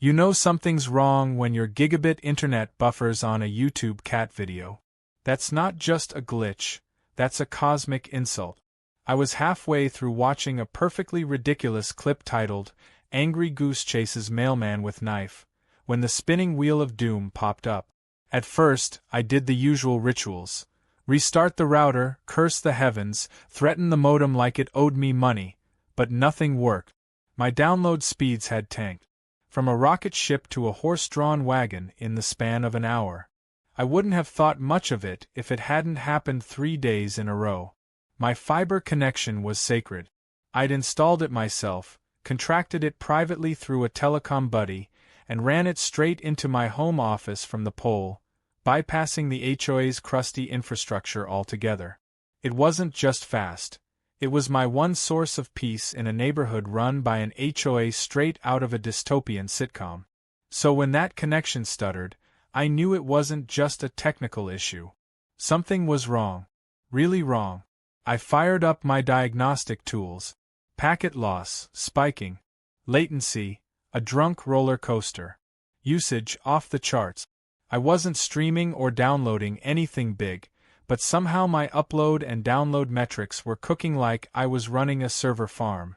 You know something's wrong when your gigabit internet buffers on a YouTube cat video. That's not just a glitch, that's a cosmic insult. I was halfway through watching a perfectly ridiculous clip titled, "Angry Goose Chases Mailman with Knife," when the spinning wheel of doom popped up. At first, I did the usual rituals. Restart the router, curse the heavens, threaten the modem like it owed me money, but nothing worked. My download speeds had tanked. From a rocket ship to a horse-drawn wagon in the span of an hour. I wouldn't have thought much of it if it hadn't happened 3 days in a row. My fiber connection was sacred. I'd installed it myself, contracted it privately through a telecom buddy, and ran it straight into my home office from the pole, bypassing the HOA's crusty infrastructure altogether. It wasn't just fast. It was my one source of peace in a neighborhood run by an HOA straight out of a dystopian sitcom. So when that connection stuttered, I knew it wasn't just a technical issue. Something was wrong. Really wrong. I fired up my diagnostic tools. Packet loss, spiking. Latency, a drunk roller coaster. Usage off the charts. I wasn't streaming or downloading anything big, but somehow my upload and download metrics were cooking like I was running a server farm.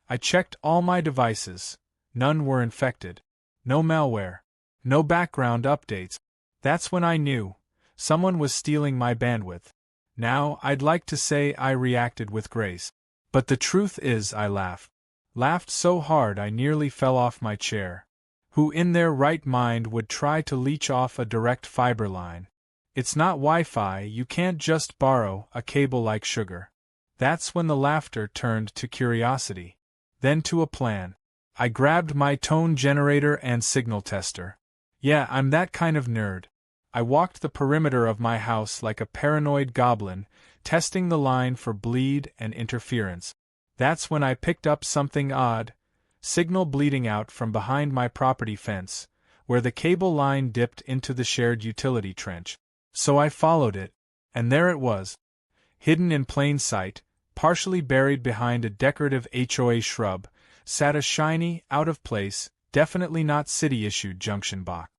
I checked all my devices. None were infected. No malware. No background updates. That's when I knew someone was stealing my bandwidth. Now, I'd like to say I reacted with grace. But the truth is I laughed. Laughed so hard I nearly fell off my chair. Who in their right mind would try to leech off a direct fiber line? It's not Wi-Fi, you can't just borrow a cable like sugar. That's when the laughter turned to curiosity. Then to a plan. I grabbed my tone generator and signal tester. Yeah, I'm that kind of nerd. I walked the perimeter of my house like a paranoid goblin, testing the line for bleed and interference. That's when I picked up something odd. Signal bleeding out from behind my property fence, where the cable line dipped into the shared utility trench. So I followed it, and there it was. Hidden in plain sight, partially buried behind a decorative HOA shrub, sat a shiny, out-of-place, definitely not city-issued junction box.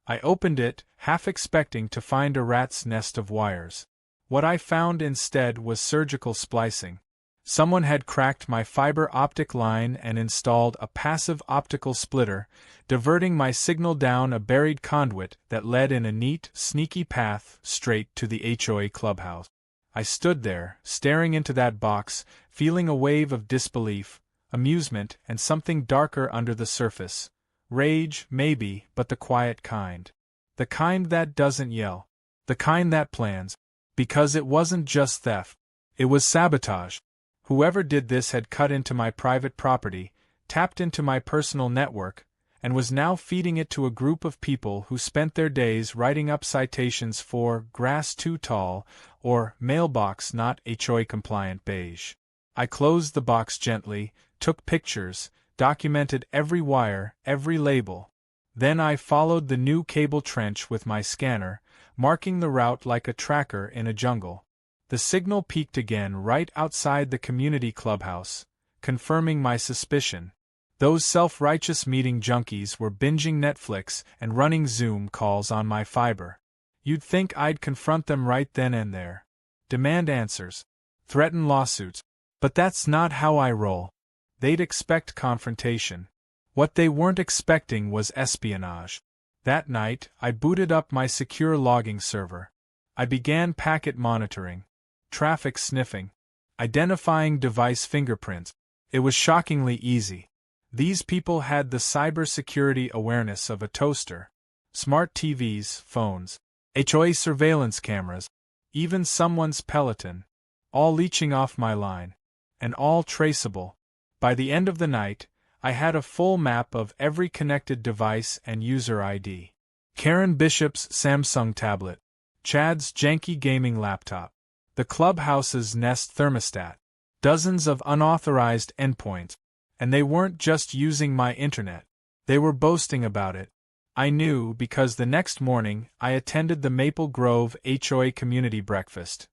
I opened it, half expecting to find a rat's nest of wires. What I found instead was surgical splicing. Someone had cracked my fiber optic line and installed a passive optical splitter, diverting my signal down a buried conduit that led in a neat, sneaky path straight to the HOA clubhouse. I stood there, staring into that box, feeling a wave of disbelief, amusement, and something darker under the surface. Rage, maybe, but the quiet kind. The kind that doesn't yell. The kind that plans. Because it wasn't just theft. It was sabotage. Whoever did this had cut into my private property, tapped into my personal network, and was now feeding it to a group of people who spent their days writing up citations for grass too tall or mailbox not HOA-compliant beige. I closed the box gently, took pictures, documented every wire, every label. Then I followed the new cable trench with my scanner, marking the route like a tracker in a jungle. The signal peaked again right outside the community clubhouse, confirming my suspicion. Those self-righteous meeting junkies were binging Netflix and running Zoom calls on my fiber. You'd think I'd confront them right then and there. Demand answers. Threaten lawsuits. But that's not how I roll. They'd expect confrontation. What they weren't expecting was espionage. That night, I booted up my secure logging server. I began packet monitoring. Traffic sniffing. Identifying device fingerprints. It was shockingly easy. These people had the cybersecurity awareness of a toaster. Smart TVs, phones, HOA surveillance cameras, even someone's Peloton. All leeching off my line. And all traceable. By the end of the night, I had a full map of every connected device and user ID. Karen Bishop's Samsung tablet. Chad's janky gaming laptop. The clubhouse's Nest thermostat. Dozens of unauthorized endpoints. And they weren't just using my internet. They were boasting about it. I knew because the next morning I attended the Maple Grove HOA community breakfast.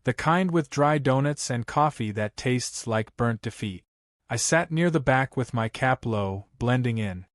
The kind with dry donuts and coffee that tastes like burnt defeat. I sat near the back with my cap low, blending in.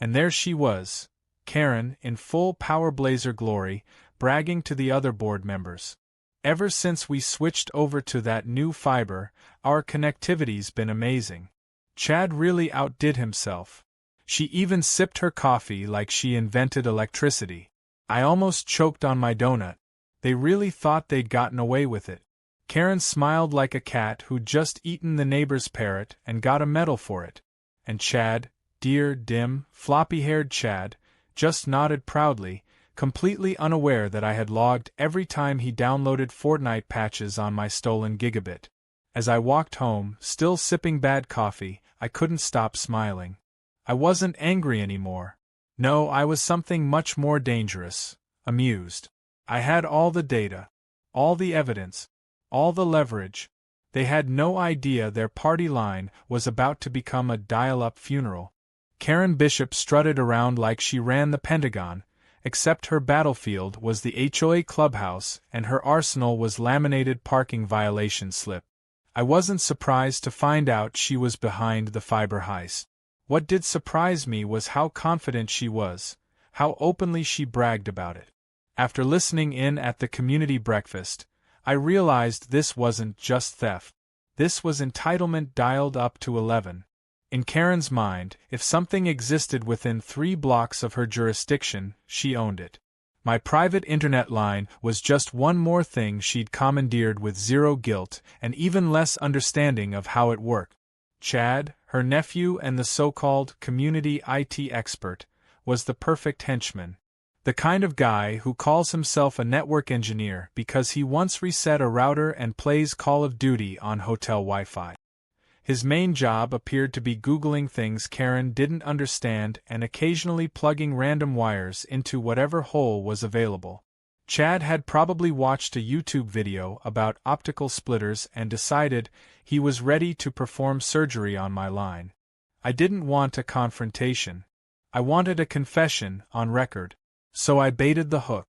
And there she was, Karen, in full Power Blazer glory, bragging to the other board members. Ever since we switched over to that new fiber, our connectivity's been amazing. Chad really outdid himself. She even sipped her coffee like she invented electricity. I almost choked on my donut. They really thought they'd gotten away with it. Karen smiled like a cat who'd just eaten the neighbor's parrot and got a medal for it. And Chad, dear, dim, floppy-haired Chad, just nodded proudly, completely unaware that I had logged every time he downloaded Fortnite patches on my stolen gigabit. As I walked home, still sipping bad coffee, I couldn't stop smiling. I wasn't angry anymore. No, I was something much more dangerous, amused. I had all the data, all the evidence, all the leverage. They had no idea their party line was about to become a dial-up funeral. Karen Bishop strutted around like she ran the Pentagon, except her battlefield was the HOA clubhouse and her arsenal was laminated parking violation slip. I wasn't surprised to find out she was behind the fiber heist. What did surprise me was how confident she was, how openly she bragged about it. After listening in at the community breakfast, I realized this wasn't just theft. This was entitlement dialed up to 11. In Karen's mind, if something existed within 3 blocks of her jurisdiction, she owned it. My private internet line was just one more thing she'd commandeered with zero guilt and even less understanding of how it worked. Chad, her nephew and the so-called community IT expert, was the perfect henchman. The kind of guy who calls himself a network engineer because he once reset a router and plays Call of Duty on hotel Wi-Fi. His main job appeared to be Googling things Karen didn't understand and occasionally plugging random wires into whatever hole was available. Chad had probably watched a YouTube video about optical splitters and decided he was ready to perform surgery on my line. I didn't want a confrontation. I wanted a confession on record. So I baited the hook.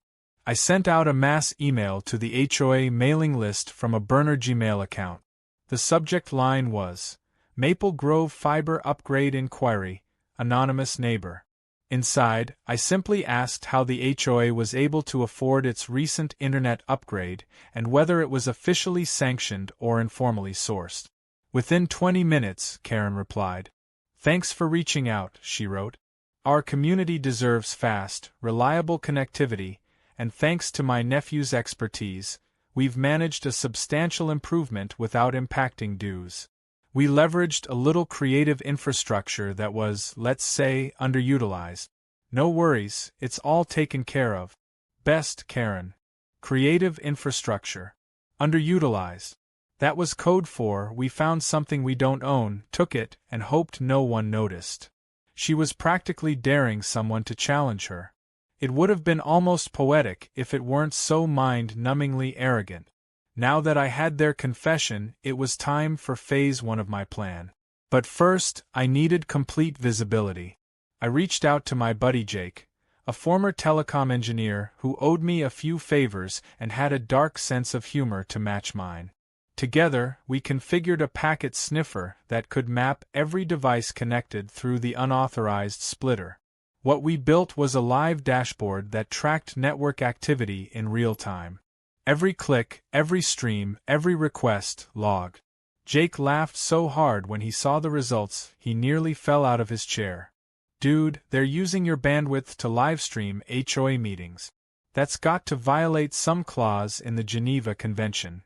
I sent out a mass email to the HOA mailing list from a burner Gmail account. The subject line was, Maple Grove Fiber Upgrade Inquiry, Anonymous Neighbor. Inside, I simply asked how the HOA was able to afford its recent internet upgrade and whether it was officially sanctioned or informally sourced. Within 20 minutes, Karen replied. Thanks for reaching out, she wrote. Our community deserves fast, reliable connectivity, and thanks to my nephew's expertise, we've managed a substantial improvement without impacting dues. We leveraged a little creative infrastructure that was, let's say, underutilized. No worries, it's all taken care of. Best, Karen. Creative infrastructure. Underutilized. That was code for we found something we don't own, took it, and hoped no one noticed. She was practically daring someone to challenge her. It would have been almost poetic if it weren't so mind-numbingly arrogant. Now that I had their confession, it was time for phase 1 of my plan. But first, I needed complete visibility. I reached out to my buddy Jake, a former telecom engineer who owed me a few favors and had a dark sense of humor to match mine. Together, we configured a packet sniffer that could map every device connected through the unauthorized splitter. What we built was a live dashboard that tracked network activity in real time. Every click, every stream, every request logged. Jake laughed so hard when he saw the results, he nearly fell out of his chair. Dude, they're using your bandwidth to livestream HOA meetings. That's got to violate some clause in the Geneva Convention.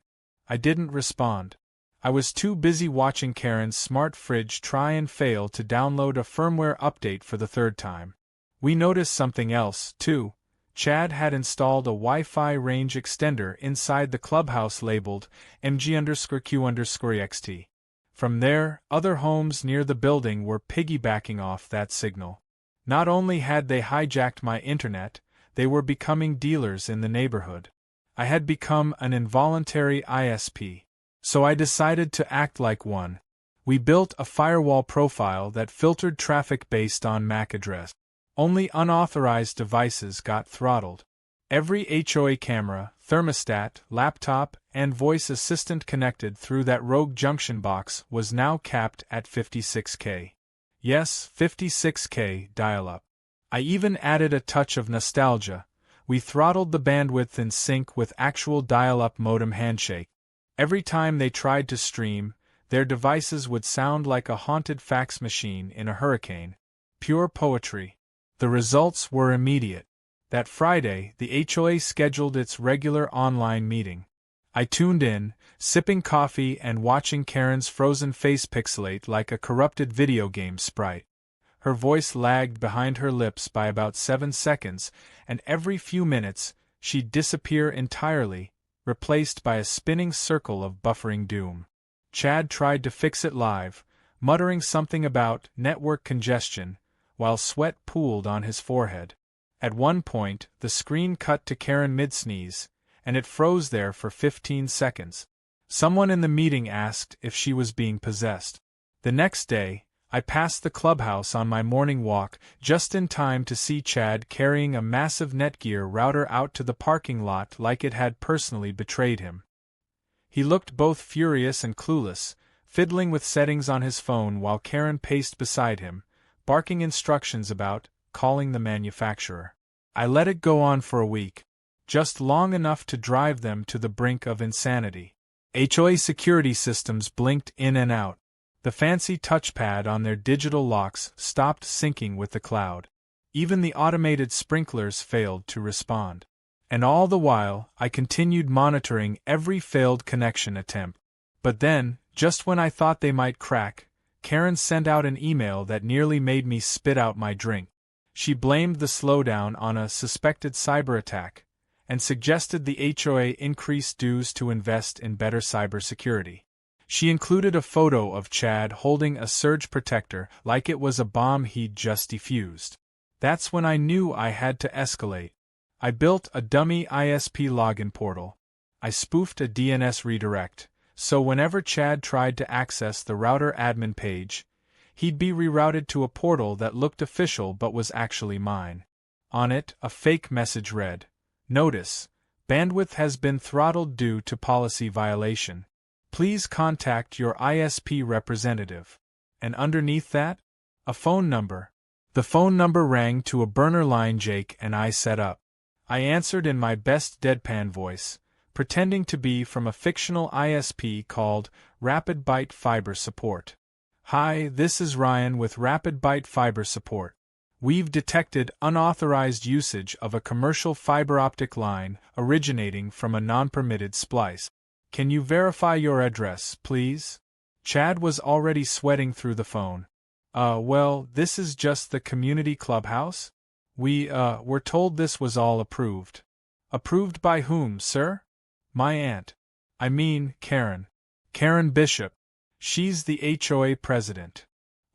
I didn't respond. I was too busy watching Karen's smart fridge try and fail to download a firmware update for the 3rd time. We noticed something else, too. Chad had installed a Wi-Fi range extender inside the clubhouse labeled MG_Q_EXT. From there, other homes near the building were piggybacking off that signal. Not only had they hijacked my internet, they were becoming dealers in the neighborhood. I had become an involuntary ISP. So I decided to act like one. We built a firewall profile that filtered traffic based on MAC address. Only unauthorized devices got throttled. Every HOA camera, thermostat, laptop, and voice assistant connected through that rogue junction box was now capped at 56K. Yes, 56K dial-up. I even added a touch of nostalgia. We throttled the bandwidth in sync with actual dial-up modem handshake. Every time they tried to stream, their devices would sound like a haunted fax machine in a hurricane. Pure poetry. The results were immediate. That Friday, the HOA scheduled its regular online meeting. I tuned in, sipping coffee and watching Karen's frozen face pixelate like a corrupted video game sprite. Her voice lagged behind her lips by about 7 seconds, and every few minutes, she'd disappear entirely, replaced by a spinning circle of buffering doom. Chad tried to fix it live, muttering something about network congestion, while sweat pooled on his forehead. At one point, the screen cut to Karen mid-sneeze, and it froze there for 15 seconds. Someone in the meeting asked if she was being possessed. The next day, I passed the clubhouse on my morning walk just in time to see Chad carrying a massive Netgear router out to the parking lot like it had personally betrayed him. He looked both furious and clueless, fiddling with settings on his phone while Karen paced beside him, barking instructions about calling the manufacturer. I let it go on for a week, just long enough to drive them to the brink of insanity. HOA security systems blinked in and out. The fancy touchpad on their digital locks stopped syncing with the cloud. Even the automated sprinklers failed to respond. And all the while, I continued monitoring every failed connection attempt. But then, just when I thought they might crack, Karen sent out an email that nearly made me spit out my drink. She blamed the slowdown on a suspected cyber attack, and suggested the HOA increase dues to invest in better cybersecurity. She included a photo of Chad holding a surge protector like it was a bomb he'd just defused. That's when I knew I had to escalate. I built a dummy ISP login portal. I spoofed a DNS redirect, so whenever Chad tried to access the router admin page, he'd be rerouted to a portal that looked official but was actually mine. On it, a fake message read, "Notice, bandwidth has been throttled due to policy violation. Please contact your ISP representative." And underneath that, a phone number. The phone number rang to a burner line Jake and I set up. I answered in my best deadpan voice, pretending to be from a fictional ISP called Rapid Byte Fiber Support. "Hi, this is Ryan with Rapid Byte Fiber Support. We've detected unauthorized usage of a commercial fiber optic line originating from a non-permitted splice. Can you verify your address, please?" Chad was already sweating through the phone. Well, this is just the community clubhouse? We, were told this was all approved." "Approved by whom, sir?" "My aunt. I mean, Karen. Karen Bishop. She's the HOA president."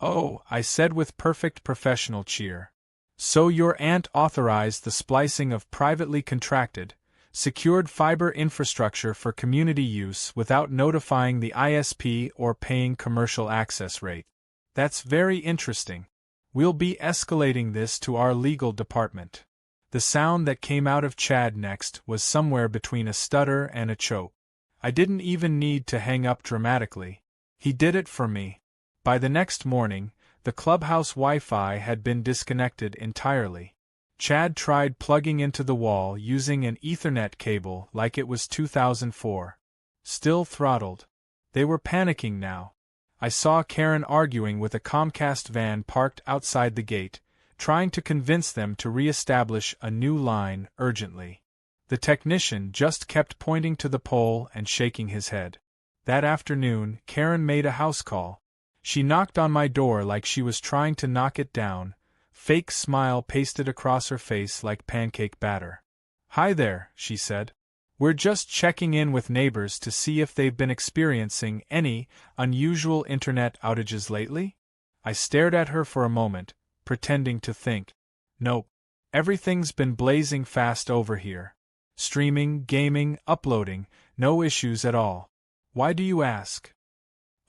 "Oh," I said with perfect professional cheer. "So your aunt authorized the splicing of privately contracted, secured fiber infrastructure for community use without notifying the ISP or paying commercial access rate. That's very interesting. We'll be escalating this to our legal department." The sound that came out of Chad next was somewhere between a stutter and a choke. I didn't even need to hang up dramatically. He did it for me. By the next morning, the clubhouse Wi-Fi had been disconnected entirely. Chad tried plugging into the wall using an Ethernet cable like it was 2004. Still throttled. They were panicking now. I saw Karen arguing with a Comcast van parked outside the gate, trying to convince them to re-establish a new line urgently. The technician just kept pointing to the pole and shaking his head. That afternoon, Karen made a house call. She knocked on my door like she was trying to knock it down, fake smile pasted across her face like pancake batter. "Hi there," she said. "We're just checking in with neighbors to see if they've been experiencing any unusual internet outages lately." I stared at her for a moment, pretending to think. "Nope. Everything's been blazing fast over here. Streaming, gaming, uploading, no issues at all. Why do you ask?"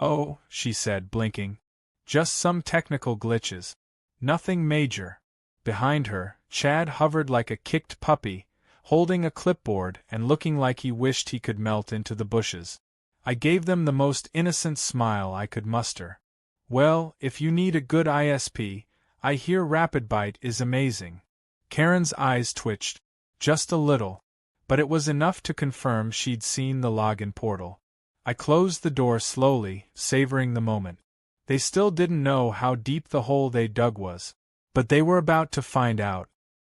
"Oh," she said, blinking. "Just some technical glitches. Nothing major." Behind her, Chad hovered like a kicked puppy, holding a clipboard and looking like he wished he could melt into the bushes. I gave them the most innocent smile I could muster. Well, if you need a good ISP, I hear RapidByte is amazing. Karen's eyes twitched. Just a little. But it was enough to confirm she'd seen the login portal. I closed the door slowly, savoring the moment. They still didn't know how deep the hole they dug was. But they were about to find out.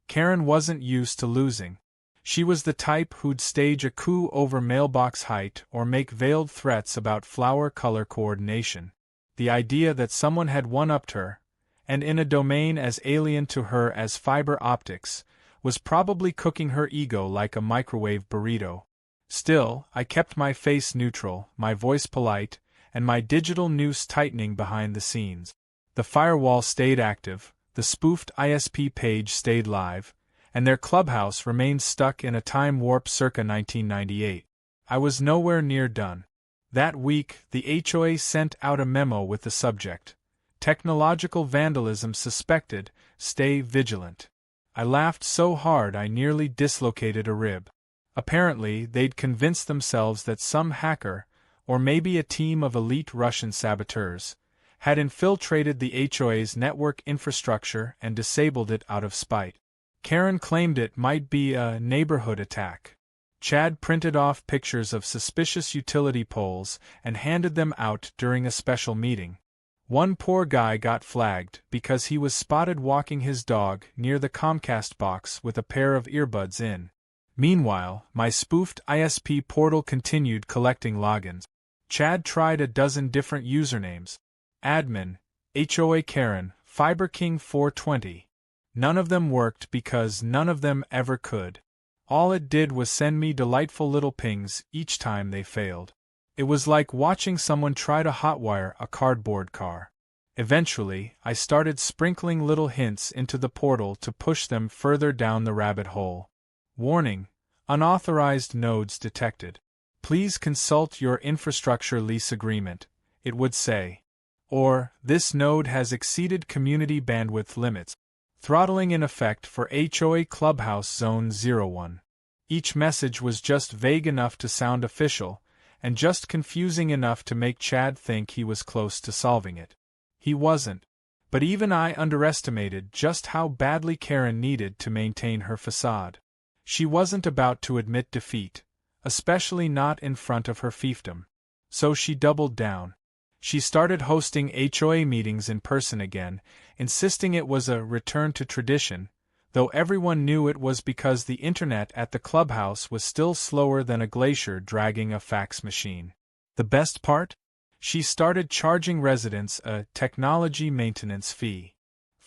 Karen wasn't used to losing. She was the type who'd stage a coup over mailbox height or make veiled threats about flower color coordination. The idea that someone had one-upped her, and in a domain as alien to her as fiber optics, was probably cooking her ego like a microwave burrito. Still, I kept my face neutral, my voice polite, and my digital noose tightening behind the scenes. The firewall stayed active, the spoofed ISP page stayed live, and their clubhouse remained stuck in a time warp circa 1998. I was nowhere near done. That week, the HOA sent out a memo with the subject: Technological vandalism suspected, stay vigilant. I laughed so hard I nearly dislocated a rib. Apparently, they'd convinced themselves that some hacker, or maybe a team of elite Russian saboteurs, had infiltrated the HOA's network infrastructure and disabled it out of spite. Karen claimed it might be a neighborhood attack. Chad printed off pictures of suspicious utility poles and handed them out during a special meeting. One poor guy got flagged because he was spotted walking his dog near the Comcast box with a pair of earbuds in. Meanwhile, my spoofed ISP portal continued collecting logins. Chad tried a dozen different usernames. Admin, HOA Karen, FiberKing 420. None of them worked because none of them ever could. All it did was send me delightful little pings each time they failed. It was like watching someone try to hotwire a cardboard car. Eventually, I started sprinkling little hints into the portal to push them further down the rabbit hole. Warning: unauthorized nodes detected. Please consult your infrastructure lease agreement, it would say. Or, this node has exceeded community bandwidth limits. Throttling in effect for HOA Clubhouse Zone 01. Each message was just vague enough to sound official, and just confusing enough to make Chad think he was close to solving it. He wasn't. But even I underestimated just how badly Karen needed to maintain her facade. She wasn't about to admit defeat, especially not in front of her fiefdom. So she doubled down. She started hosting HOA meetings in person again, insisting it was a return to tradition, though everyone knew it was because the internet at the clubhouse was still slower than a glacier dragging a fax machine. The best part? She started charging residents a technology maintenance fee.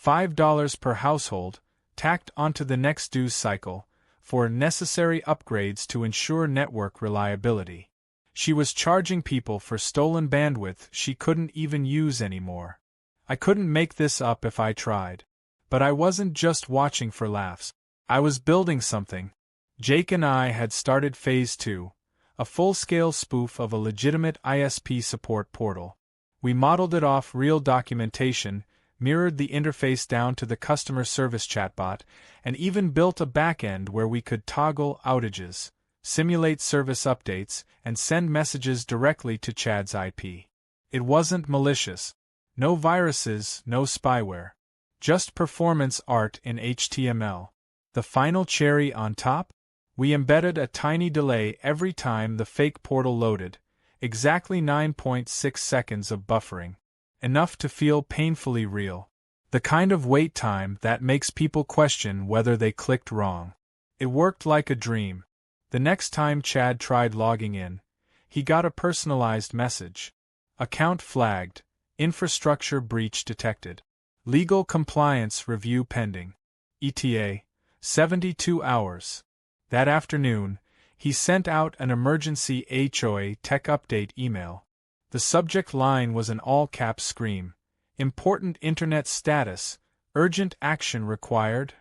$5 per household, tacked onto the next dues cycle, for necessary upgrades to ensure network reliability. She was charging people for stolen bandwidth she couldn't even use anymore. I couldn't make this up if I tried. But I wasn't just watching for laughs. I was building something. Jake and I had started Phase 2, a full-scale spoof of a legitimate ISP support portal. We modeled it off real documentation, mirrored the interface down to the customer service chatbot, and even built a backend where we could toggle outages, simulate service updates, and send messages directly to Chad's IP. It wasn't malicious. No viruses, no spyware. Just performance art in HTML. The final cherry on top? We embedded a tiny delay every time the fake portal loaded, exactly 9.6 seconds of buffering. Enough to feel painfully real. The kind of wait time that makes people question whether they clicked wrong. It worked like a dream. The next time Chad tried logging in, he got a personalized message. Account flagged, infrastructure breach detected. Legal compliance review pending. ETA, 72 hours. That afternoon, he sent out an emergency HOA tech update email. The subject line was an all-caps scream. Important internet status, urgent action required.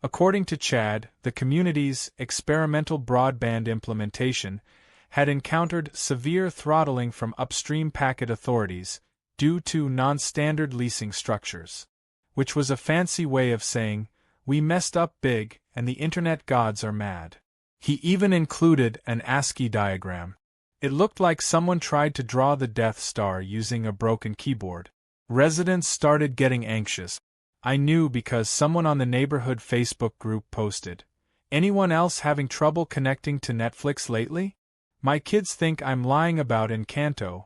According to Chad, the community's experimental broadband implementation had encountered severe throttling from upstream packet authorities due to non-standard leasing structures. Which was a fancy way of saying, we messed up big and the internet gods are mad. He even included an ASCII diagram. It looked like someone tried to draw the Death Star using a broken keyboard. Residents started getting anxious. I knew because someone on the neighborhood Facebook group posted, "Anyone else having trouble connecting to Netflix lately? My kids think I'm lying about Encanto."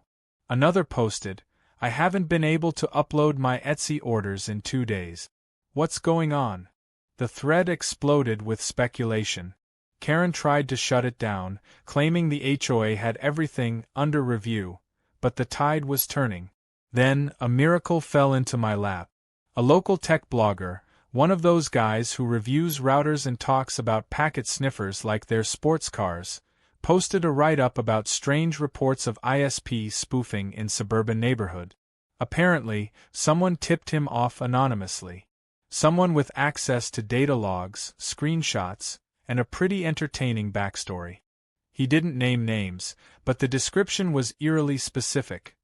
Another posted, "I haven't been able to upload my Etsy orders in 2 days. What's going on?" The thread exploded with speculation. Karen tried to shut it down, claiming the HOA had everything under review, but the tide was turning. Then, a miracle fell into my lap. A local tech blogger, one of those guys who reviews routers and talks about packet sniffers like they're sports cars, posted a write-up about strange reports of ISP spoofing in suburban neighborhood. Apparently, someone tipped him off anonymously. Someone with access to data logs, screenshots, and a pretty entertaining backstory. He didn't name names, but the description was eerily specific.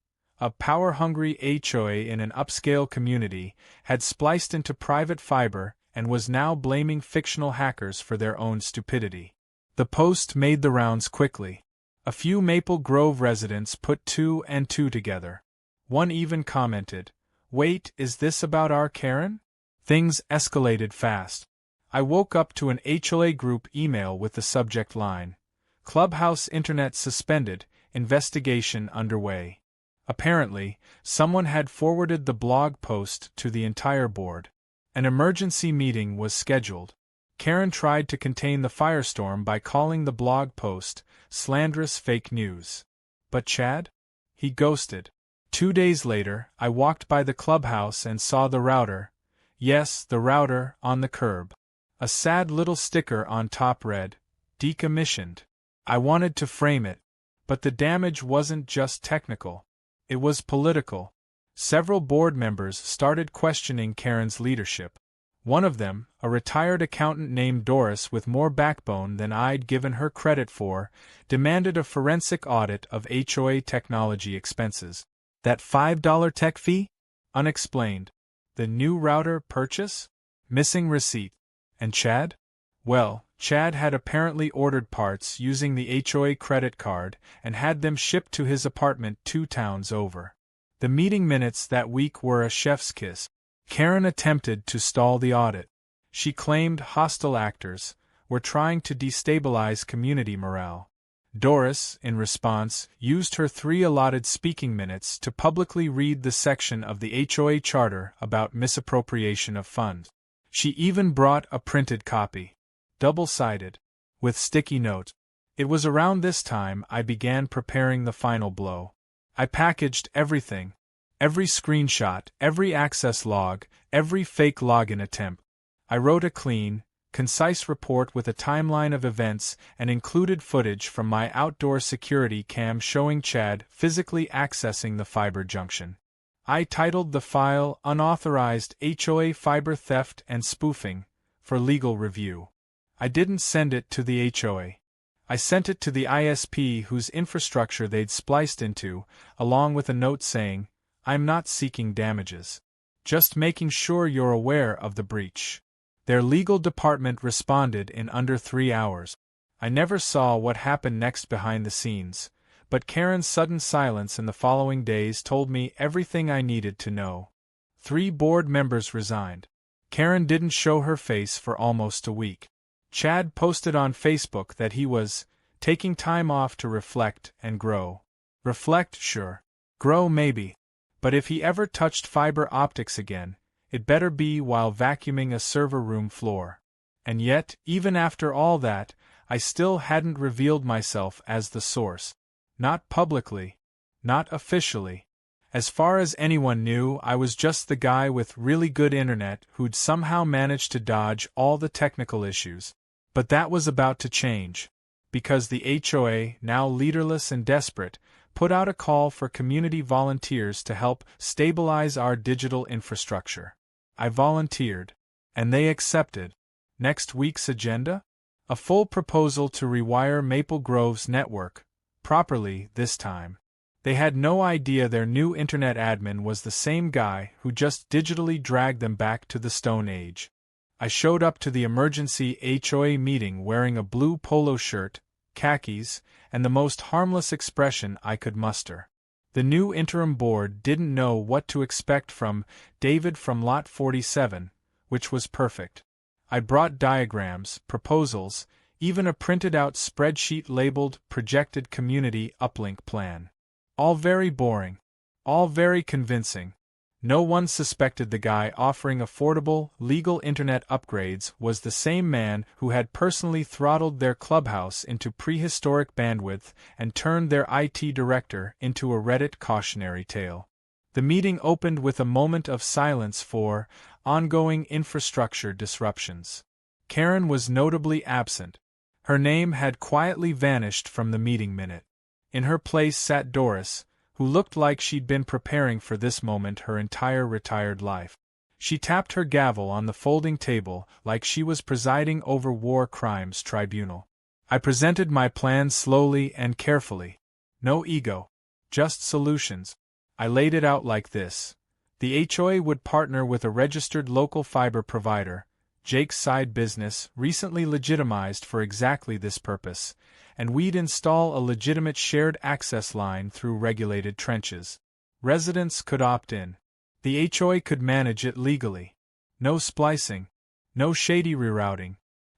A power-hungry HOA in an upscale community had spliced into private fiber and was now blaming fictional hackers for their own stupidity. The post made the rounds quickly. A few Maple Grove residents put 2 and 2 together. One even commented, "Wait, is this about our Karen?" Things escalated fast. I woke up to an HOA group email with the subject line, "Clubhouse Internet Suspended, Investigation Underway." Apparently, someone had forwarded the blog post to the entire board. An emergency meeting was scheduled. Karen tried to contain the firestorm by calling the blog post slanderous fake news. But Chad? He ghosted. 2 days later, I walked by the clubhouse and saw the router. Yes, the router, on the curb. A sad little sticker on top read, "Decommissioned." I wanted to frame it. But the damage wasn't just technical. It was political. Several board members started questioning Karen's leadership. One of them, a retired accountant named Doris with more backbone than I'd given her credit for, demanded a forensic audit of HOA technology expenses. That $5 tech fee? Unexplained. The new router purchase? Missing receipt. And Chad? Well, Chad had apparently ordered parts using the HOA credit card and had them shipped to his apartment 2 towns over. The meeting minutes that week were a chef's kiss. Karen attempted to stall the audit. She claimed hostile actors were trying to destabilize community morale. Doris, in response, used her 3 allotted speaking minutes to publicly read the section of the HOA charter about misappropriation of funds. She even brought a printed copy, double-sided, with sticky notes. It was around this time I began preparing the final blow. I packaged everything. Every screenshot, every access log, every fake login attempt. I wrote a clean, concise report with a timeline of events and included footage from my outdoor security cam showing Chad physically accessing the fiber junction. I titled the file Unauthorized HOA Fiber Theft and Spoofing for legal review. I didn't send it to the HOA. I sent it to the ISP whose infrastructure they'd spliced into, along with a note saying, "I'm not seeking damages. Just making sure you're aware of the breach." Their legal department responded in under 3 hours. I never saw what happened next behind the scenes, but Karen's sudden silence in the following days told me everything I needed to know. 3 board members resigned. Karen didn't show her face for almost a week. Chad posted on Facebook that he was taking time off to reflect and grow. Reflect, sure. Grow, maybe. But if he ever touched fiber optics again, it better be while vacuuming a server room floor. And yet, even after all that, I still hadn't revealed myself as the source. Not publicly. Not officially. As far as anyone knew, I was just the guy with really good internet who'd somehow managed to dodge all the technical issues. But that was about to change. Because the HOA, now leaderless and desperate, put out a call for community volunteers to help stabilize our digital infrastructure. I volunteered. And they accepted. Next week's agenda? A full proposal to rewire Maple Grove's network, properly this time. They had no idea their new internet admin was the same guy who just digitally dragged them back to the Stone Age. I showed up to the emergency HOA meeting wearing a blue polo shirt, khakis, and the most harmless expression I could muster. The new interim board didn't know what to expect from David from Lot 47, which was perfect. I brought diagrams, proposals, even a printed-out spreadsheet labeled Projected Community Uplink Plan. All very boring. All very convincing. No one suspected the guy offering affordable, legal internet upgrades was the same man who had personally throttled their clubhouse into prehistoric bandwidth and turned their IT director into a Reddit cautionary tale. The meeting opened with a moment of silence for ongoing infrastructure disruptions. Karen was notably absent. Her name had quietly vanished from the meeting minute. In her place sat Doris, who looked like she'd been preparing for this moment her entire retired life. She tapped her gavel on the folding table like she was presiding over war crimes tribunal. I presented my plan slowly and carefully. No ego. Just solutions. I laid it out like this. The HOA would partner with a registered local fiber provider, Jake's side business, recently legitimized for exactly this purpose, and we'd install a legitimate shared access line through regulated trenches. Residents could opt in. The HOA could manage it legally. No splicing, no shady rerouting,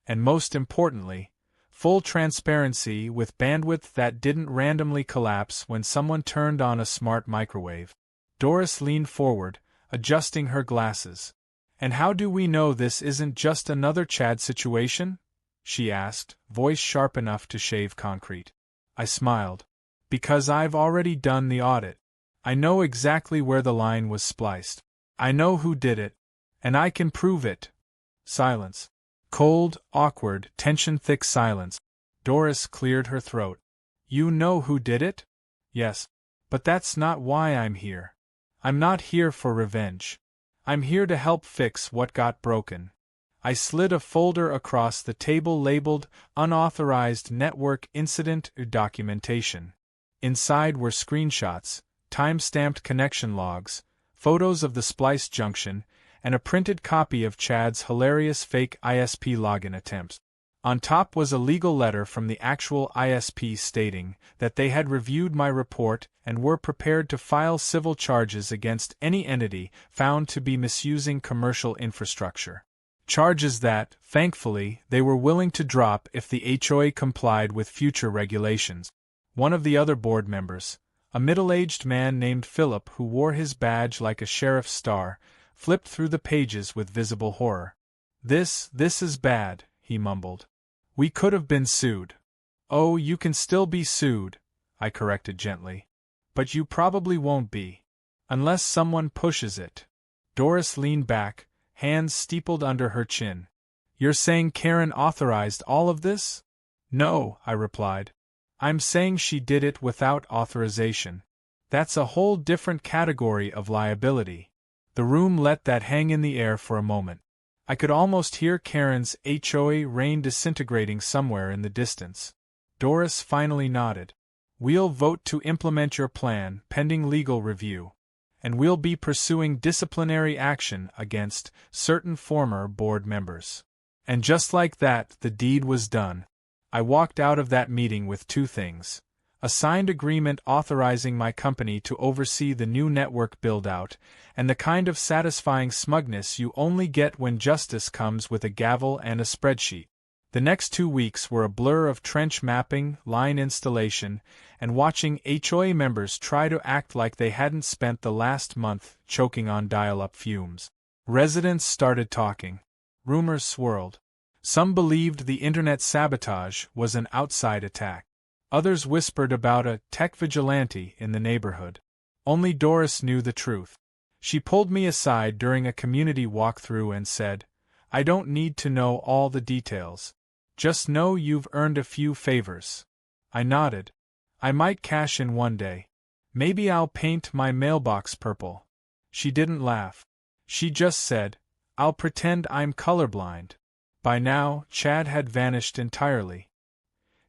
and most importantly, full transparency with bandwidth that didn't randomly collapse when someone turned on a smart microwave. Doris leaned forward, adjusting her glasses. "And how do we know this isn't just another Chad situation?" she asked, voice sharp enough to shave concrete. I smiled. "Because I've already done the audit. I know exactly where the line was spliced. I know who did it. And I can prove it." Silence. Cold, awkward, tension-thick silence. Doris cleared her throat. "You know who did it?" "Yes. But that's not why I'm here. I'm not here for revenge. I'm here to help fix what got broken." I slid a folder across the table labeled Unauthorized Network Incident Documentation. Inside were screenshots, time-stamped connection logs, photos of the spliced junction, and a printed copy of Chad's hilarious fake ISP login attempts. On top was a legal letter from the actual ISP stating that they had reviewed my report and were prepared to file civil charges against any entity found to be misusing commercial infrastructure. Charges that, thankfully, they were willing to drop if the HOA complied with future regulations. One of the other board members, a middle-aged man named Philip who wore his badge like a sheriff's star, flipped through the pages with visible horror. This is bad," he mumbled. "We could have been sued." "Oh, you can still be sued," I corrected gently. "But you probably won't be. Unless someone pushes it." Doris leaned back, hands steepled under her chin. "You're saying Karen authorized all of this?" "No," I replied. "I'm saying she did it without authorization. That's a whole different category of liability." The room let that hang in the air for a moment. I could almost hear Karen's HOA reign disintegrating somewhere in the distance. Doris finally nodded. "We'll vote to implement your plan pending legal review. And we'll be pursuing disciplinary action against certain former board members." And just like that, the deed was done. I walked out of that meeting with two things: a signed agreement authorizing my company to oversee the new network build-out, and the kind of satisfying smugness you only get when justice comes with a gavel and a spreadsheet. The next 2 weeks were a blur of trench mapping, line installation, and watching HOA members try to act like they hadn't spent the last month choking on dial-up fumes. Residents started talking. Rumors swirled. Some believed the internet sabotage was an outside attack. Others whispered about a tech vigilante in the neighborhood. Only Doris knew the truth. She pulled me aside during a community walkthrough and said, "I don't need to know all the details. Just know you've earned a few favors." I nodded. "I might cash in one day. Maybe I'll paint my mailbox purple." She didn't laugh. She just said, "I'll pretend I'm colorblind." By now, Chad had vanished entirely.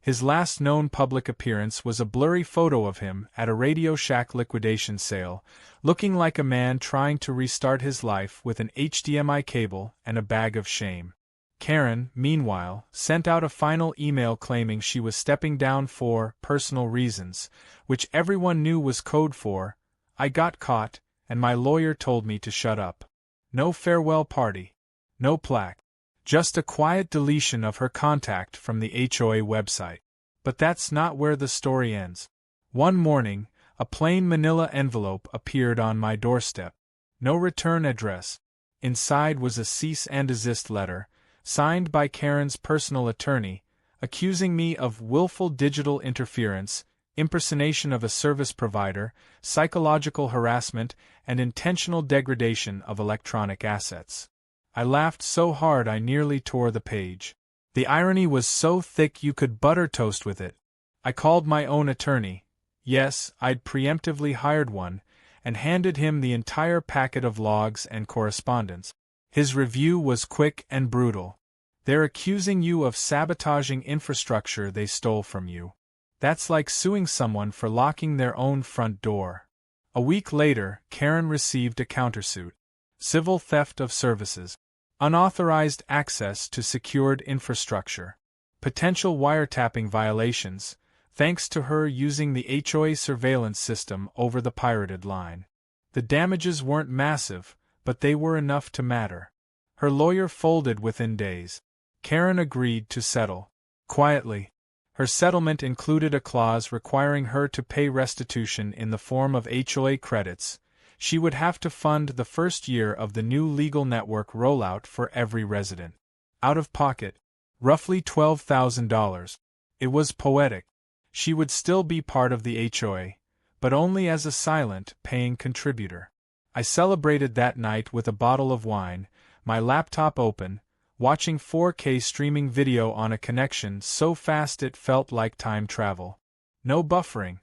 His last known public appearance was a blurry photo of him at a Radio Shack liquidation sale, looking like a man trying to restart his life with an HDMI cable and a bag of shame. Karen, meanwhile, sent out a final email claiming she was stepping down for personal reasons, which everyone knew was code for "I got caught, and my lawyer told me to shut up." No farewell party. No plaque. Just a quiet deletion of her contact from the HOA website. But that's not where the story ends. One morning, a plain manila envelope appeared on my doorstep. No return address. Inside was a cease and desist letter, signed by Karen's personal attorney, accusing me of willful digital interference, impersonation of a service provider, psychological harassment, and intentional degradation of electronic assets. I laughed so hard I nearly tore the page. The irony was so thick you could butter toast with it. I called my own attorney. Yes, I'd preemptively hired one, and handed him the entire packet of logs and correspondence. His review was quick and brutal. "They're accusing you of sabotaging infrastructure they stole from you. That's like suing someone for locking their own front door." A week later, Karen received a countersuit. Civil theft of services. Unauthorized access to secured infrastructure. Potential wiretapping violations, thanks to her using the HOA surveillance system over the pirated line. The damages weren't massive, but they were enough to matter. Her lawyer folded within days. Karen agreed to settle. Quietly. Her settlement included a clause requiring her to pay restitution in the form of HOA credits. She would have to fund the first year of the new legal network rollout for every resident. Out of pocket, roughly $12,000. It was poetic. She would still be part of the HOA, but only as a silent, paying contributor. I celebrated that night with a bottle of wine, my laptop open, watching 4K streaming video on a connection so fast it felt like time travel. No buffering.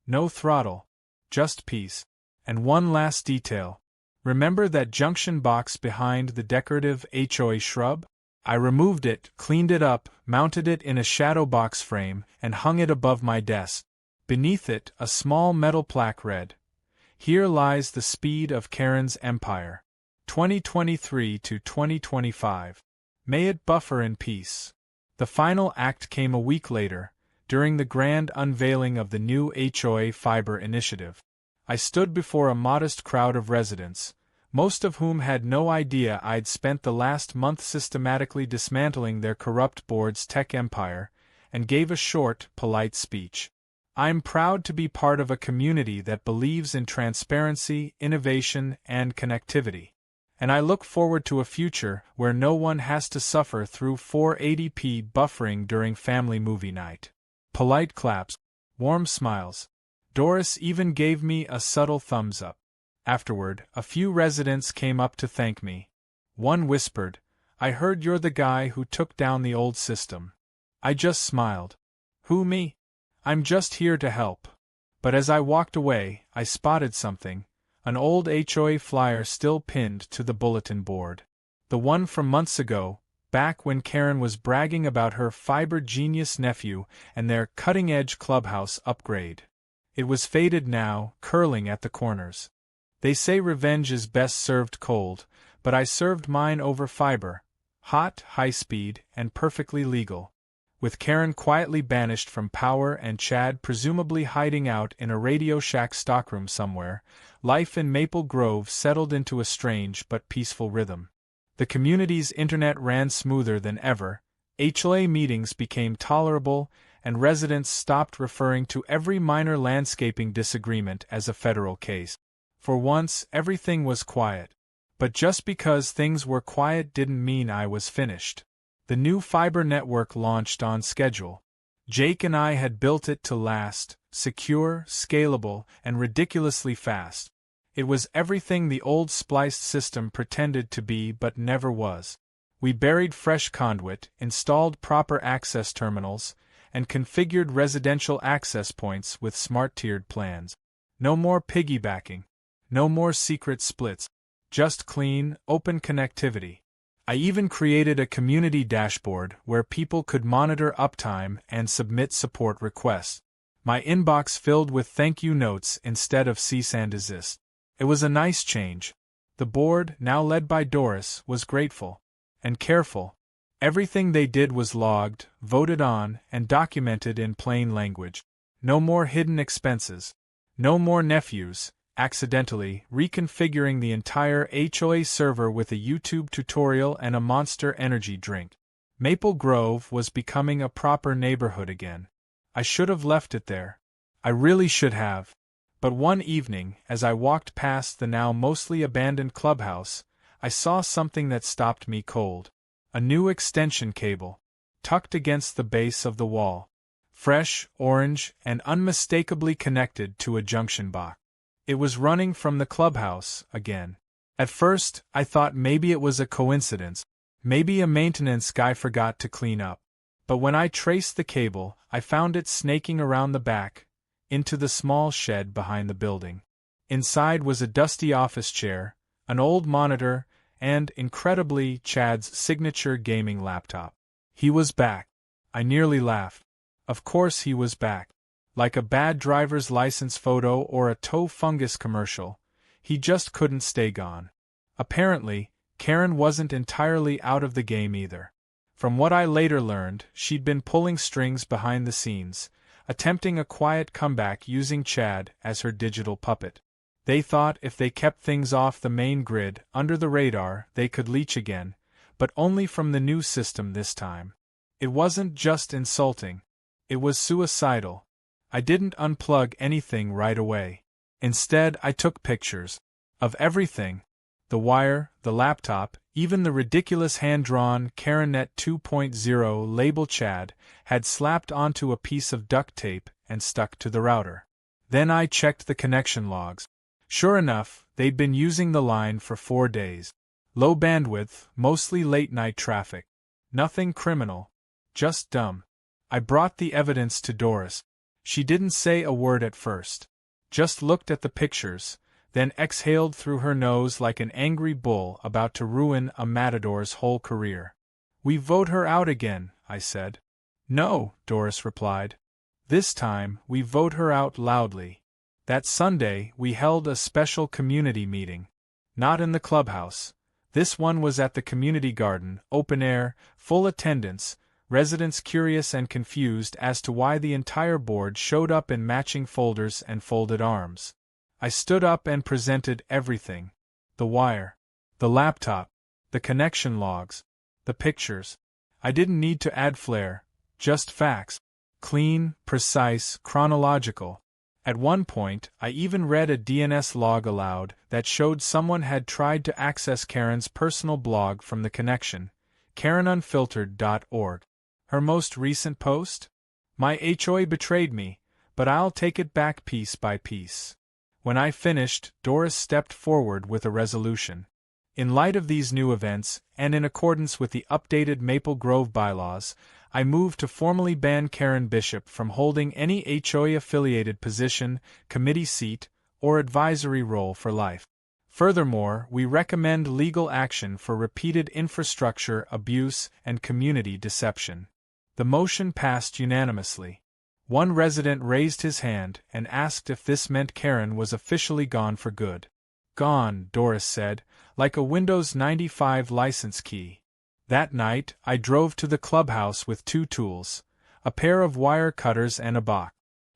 No throttle. Just peace. And one last detail. Remember that junction box behind the decorative HOA shrub? I removed it, cleaned it up, mounted it in a shadow box frame, and hung it above my desk. Beneath it, a small metal plaque read, "Here lies the speed of Karen's empire. 2023 to 2025. May it buffer in peace." The final act came a week later, during the grand unveiling of the new HOA fiber initiative. I stood before a modest crowd of residents, most of whom had no idea I'd spent the last month systematically dismantling their corrupt board's tech empire, and gave a short, polite speech. I'm proud to be part of a community that believes in transparency, innovation, and connectivity. And I look forward to a future where no one has to suffer through 480p buffering during family movie night. Polite claps, warm smiles. Doris even gave me a subtle thumbs up. Afterward, a few residents came up to thank me. One whispered, "I heard you're the guy who took down the old system." I just smiled. Who, me? I'm just here to help. But as I walked away, I spotted something, an old HOA flyer still pinned to the bulletin board. The one from months ago, back when Karen was bragging about her fiber genius nephew and their cutting-edge clubhouse upgrade. It was faded now, curling at the corners. They say revenge is best served cold, but I served mine over fiber, hot, high-speed, and perfectly legal. With Karen quietly banished from power and Chad presumably hiding out in a Radio Shack stockroom somewhere, life in Maple Grove settled into a strange but peaceful rhythm. The community's internet ran smoother than ever, HOA meetings became tolerable, and residents stopped referring to every minor landscaping disagreement as a federal case. For once, everything was quiet. But just because things were quiet didn't mean I was finished. The new fiber network launched on schedule. Jake and I had built it to last, secure, scalable, and ridiculously fast. It was everything the old spliced system pretended to be but never was. We buried fresh conduit, installed proper access terminals, and configured residential access points with smart tiered plans. No more piggybacking. No more secret splits. Just clean, open connectivity. I even created a community dashboard where people could monitor uptime and submit support requests. My inbox filled with thank you notes instead of cease and desist. It was a nice change. The board, now led by Doris, was grateful. And careful. Everything they did was logged, voted on, and documented in plain language. No more hidden expenses. No more nephews, accidentally reconfiguring the entire HOA server with a YouTube tutorial and a Monster Energy drink. Maple Grove was becoming a proper neighborhood again. I should have left it there. I really should have. But one evening, as I walked past the now mostly abandoned clubhouse, I saw something that stopped me cold. A new extension cable, tucked against the base of the wall. Fresh, orange, and unmistakably connected to a junction box. It was running from the clubhouse, again. At first, I thought maybe it was a coincidence. Maybe a maintenance guy forgot to clean up. But when I traced the cable, I found it snaking around the back, into the small shed behind the building. Inside was a dusty office chair, an old monitor, and, incredibly, Chad's signature gaming laptop. He was back. I nearly laughed. Of course he was back. Like a bad driver's license photo or a toe fungus commercial, he just couldn't stay gone. Apparently, Karen wasn't entirely out of the game either. From what I later learned, she'd been pulling strings behind the scenes, attempting a quiet comeback using Chad as her digital puppet. They thought if they kept things off the main grid, under the radar, they could leech again, but only from the new system this time. It wasn't just insulting. It was suicidal. I didn't unplug anything right away. Instead, I took pictures. Of everything. The wire, the laptop, even the ridiculous hand-drawn KarenNet 2.0 label Chad had slapped onto a piece of duct tape and stuck to the router. Then I checked the connection logs. Sure enough, they'd been using the line for 4 days. Low bandwidth, mostly late-night traffic. Nothing criminal. Just dumb. I brought the evidence to Doris. She didn't say a word at first. Just looked at the pictures, then exhaled through her nose like an angry bull about to ruin a matador's whole career. "We vote her out again," I said. "No," Doris replied. "This time, we vote her out loudly." That Sunday, we held a special community meeting. Not in the clubhouse. This one was at the community garden, open air, full attendance, residents curious and confused as to why the entire board showed up in matching folders and folded arms. I stood up and presented everything. The wire. The laptop. The connection logs. The pictures. I didn't need to add flair, just facts. Clean, precise, chronological. At one point, I even read a DNS log aloud that showed someone had tried to access Karen's personal blog from the connection, KarenUnfiltered.org. Her most recent post? My HOA betrayed me, but I'll take it back piece by piece. When I finished, Doris stepped forward with a resolution. In light of these new events, and in accordance with the updated Maple Grove bylaws, I move to formally ban Karen Bishop from holding any HOA-affiliated position, committee seat, or advisory role for life. Furthermore, we recommend legal action for repeated infrastructure abuse and community deception. The motion passed unanimously. One resident raised his hand and asked if this meant Karen was officially gone for good. "Gone," Doris said, like a Windows 95 license key. That night, I drove to the clubhouse with 2 tools, a pair of wire cutters and a box.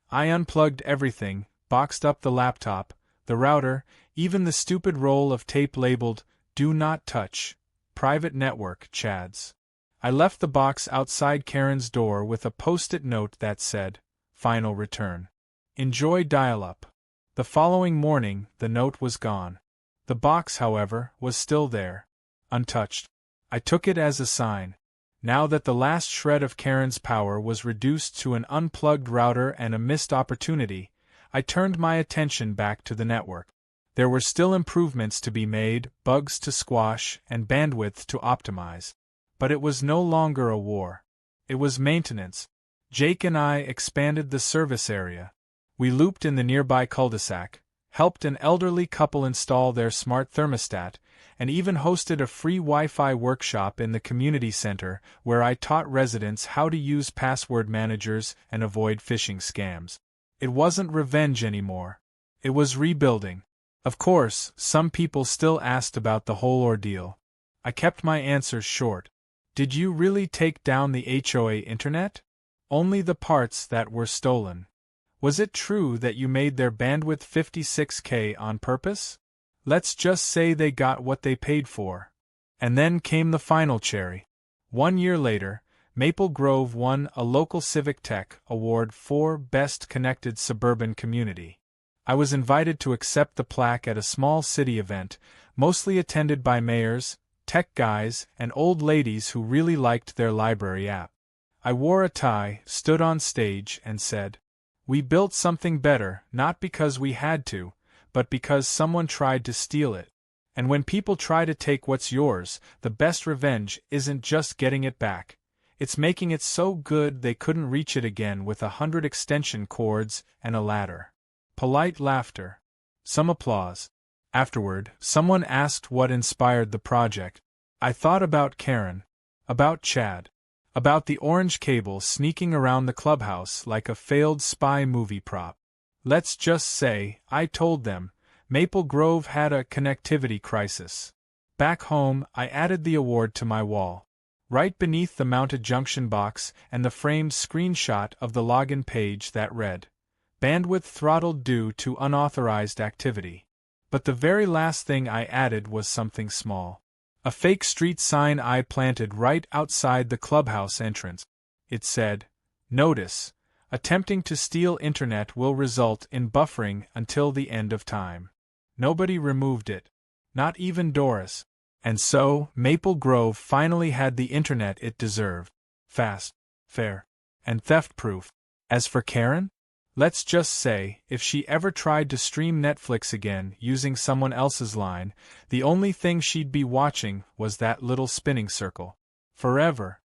I unplugged everything, boxed up the laptop, the router, even the stupid roll of tape labeled, "Do not touch, private network, Chads." I left the box outside Karen's door with a post-it note that said, "Final return. Enjoy dial-up." The following morning, the note was gone. The box, however, was still there, untouched. I took it as a sign. Now that the last shred of Karen's power was reduced to an unplugged router and a missed opportunity, I turned my attention back to the network. There were still improvements to be made, bugs to squash, and bandwidth to optimize. But it was no longer a war. It was maintenance. Jake and I expanded the service area. We looped in the nearby cul-de-sac, helped an elderly couple install their smart thermostat, and even hosted a free Wi-Fi workshop in the community center where I taught residents how to use password managers and avoid phishing scams. It wasn't revenge anymore. It was rebuilding. Of course, some people still asked about the whole ordeal. I kept my answers short. Did you really take down the HOA internet? Only the parts that were stolen. Was it true that you made their bandwidth 56K on purpose? Let's just say they got what they paid for. And then came the final cherry. 1 year later, Maple Grove won a local Civic Tech Award for Best Connected Suburban Community. I was invited to accept the plaque at a small city event, mostly attended by mayors, tech guys, and old ladies who really liked their library app. I wore a tie, stood on stage, and said, "We built something better, not because we had to, but because someone tried to steal it. And when people try to take what's yours, the best revenge isn't just getting it back. It's making it so good they couldn't reach it again with 100 extension cords and a ladder." Polite laughter. Some applause. Afterward, someone asked what inspired the project. I thought about Karen. About Chad. About the orange cable sneaking around the clubhouse like a failed spy movie prop. Let's just say, I told them, Maple Grove had a connectivity crisis. Back home, I added the award to my wall. Right beneath the mounted junction box and the framed screenshot of the login page that read, "Bandwidth throttled due to unauthorized activity." But the very last thing I added was something small. A fake street sign I planted right outside the clubhouse entrance. It said, "Notice, attempting to steal internet will result in buffering until the end of time." Nobody removed it. Not even Doris. And so, Maple Grove finally had the internet it deserved. Fast, fair, and theft-proof. As for Karen? Let's just say, if she ever tried to stream Netflix again using someone else's line, the only thing she'd be watching was that little spinning circle. Forever.